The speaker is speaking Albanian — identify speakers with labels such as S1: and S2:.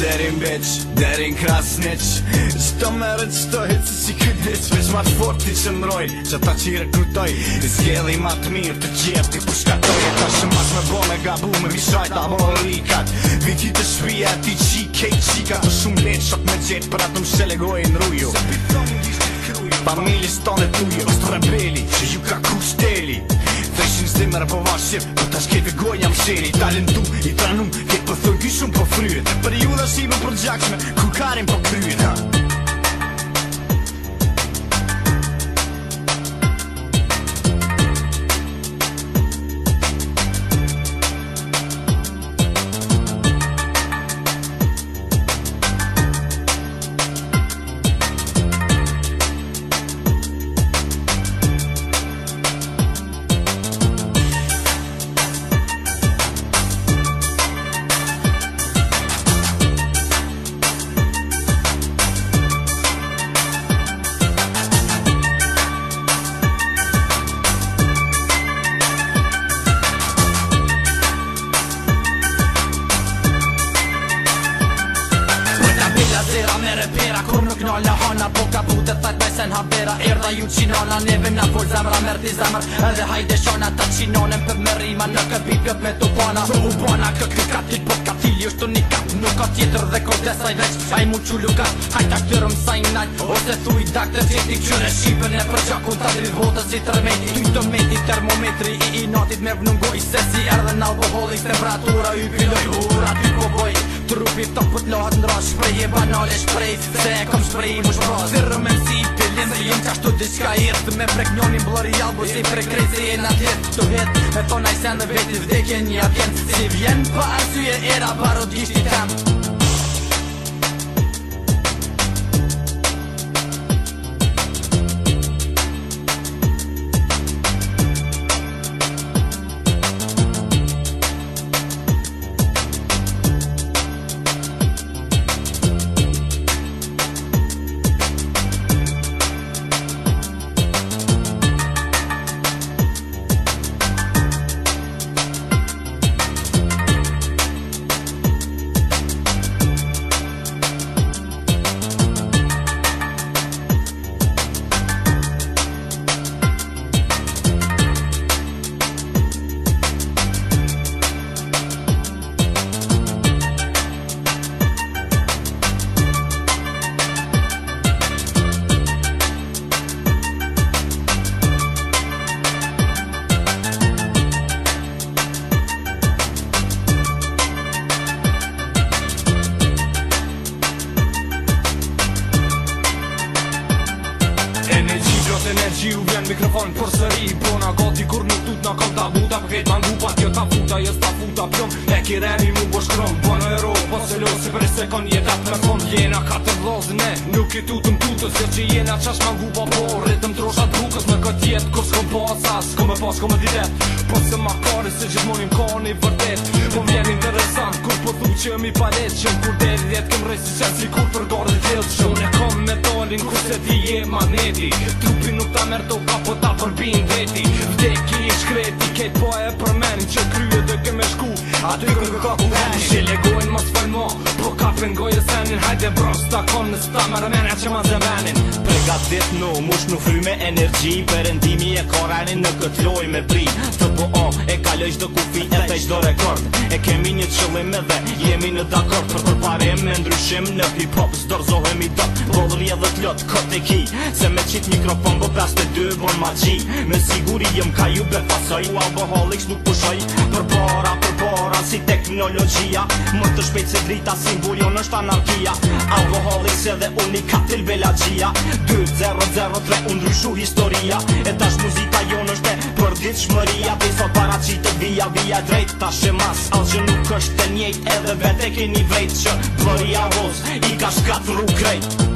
S1: Derin bitch, derin krasnic Qto meret qto hit se si këtë Veç ma të fort ti që mroj Që ta që i rekrutoj I s'gjedhi ma të mirë të qep ti pushkatoj E ta shëmas me bo me gabu me mishajta bo rikat Viti të shpia ti qikej qika Të shumë let shok me gjet për atë më shelegoj në ruju Se pitoni ishte kruju Familis tonë e tuju është rebeli Që ju ka kushteli Theshin s'dimër po va shqip Po ta shkete goja më sheli Talentu, i tranu, ketë po thëj ky shumë po fryet E periuda shqipe për gjakshme Ku karin po kryet
S2: Zera me repera, kur nuk nalla hana Po ka butet tajt bajsen habera Erda ju qinona, neve na full zemra Merti zemr, edhe hajde shona Ta qinonem për me rima Në këtë bit pjot me të bana U bana këtë katil po katili është unikat Nuk ka tjetër dhe kodesaj veç Aj mu që lukat, hajta këtërëm sa i najt Ose thuj dak të fjeti këqyre shqipen E për gjakun ta drit votës si tërmeti Ty të meti termometri i natit me vnungoj Se si erdhe në alkoholik temperatura I piloj hura ty po boj Trupi të put lohat në rash Shprej e banale shprej Se e kom shprej mu shpraz Zirë me si pilim Se jem qashtu diçka irtë Me prek njonin blori albo Si prek krejt se jena tjet Të het Me thona i sen dhe vetit vdekje një vjen Si vjen pa arsye era barot gishti tem
S3: Energji u vjen mikrofon për sëri Bona gati kur nuk tut na kam ta buta Për kejt mangu pa tjo ta futa Jes ta futa pjom E kireni mu bo shkrom Bona e ro po se lo si për se kon jetat me fond Jena katër vlozën e nuk i tutëm tutës Se që jena qash mangu pa po Rritëm troshat bukës në këtë jet Kur s'kom pas as, s'kom me pas, s'kom me didet Po se ma kari se gjithmonim ka një vërdet Po vjen interesant kur po thu që mi palet Qëm kur deri jet kem rejsi qenë si kur për gardë tjel Qëm e kom metalin kur se ti je magneti Trupi nuk ta merto ka po ta përbin veti Vdeki i shkreti ket po e përmenin Që krye dhe keme shku aty kërë ka ku venin Shilegojnë mos falmo po ka pengoj e senin Hajde bros ta kon në sta më rëmenja që ma zëvenin
S1: Pregatit no mush në fry me energji Perëndimi e korenin në këtë loj me pri Të po e kaloj qdo kufi e të qdo rekord E kemi një qëllim edhe jemi në dakord Për përparim me ndryshim në hip-hop Zdorzohemi dop, vodhri edhe t'lot kot e ki Se me qit mikrofon bo 5-2 bon magji Me siguri jem ka ju befasoj U alkoholiks nuk pushoj Për para si teknologjia Më të shpejt se drita simbolion është anarkia Alkoholiks edhe unikat til belagjia 2-0-0-3 undryshu historia E tash muzika jonë është e për dit shmëria Dhe sot para qitë via drejt Ta shemas al që nuk është të njejt Edhe vete keni vrejt që Floria Roz i ka shkat rrug krejt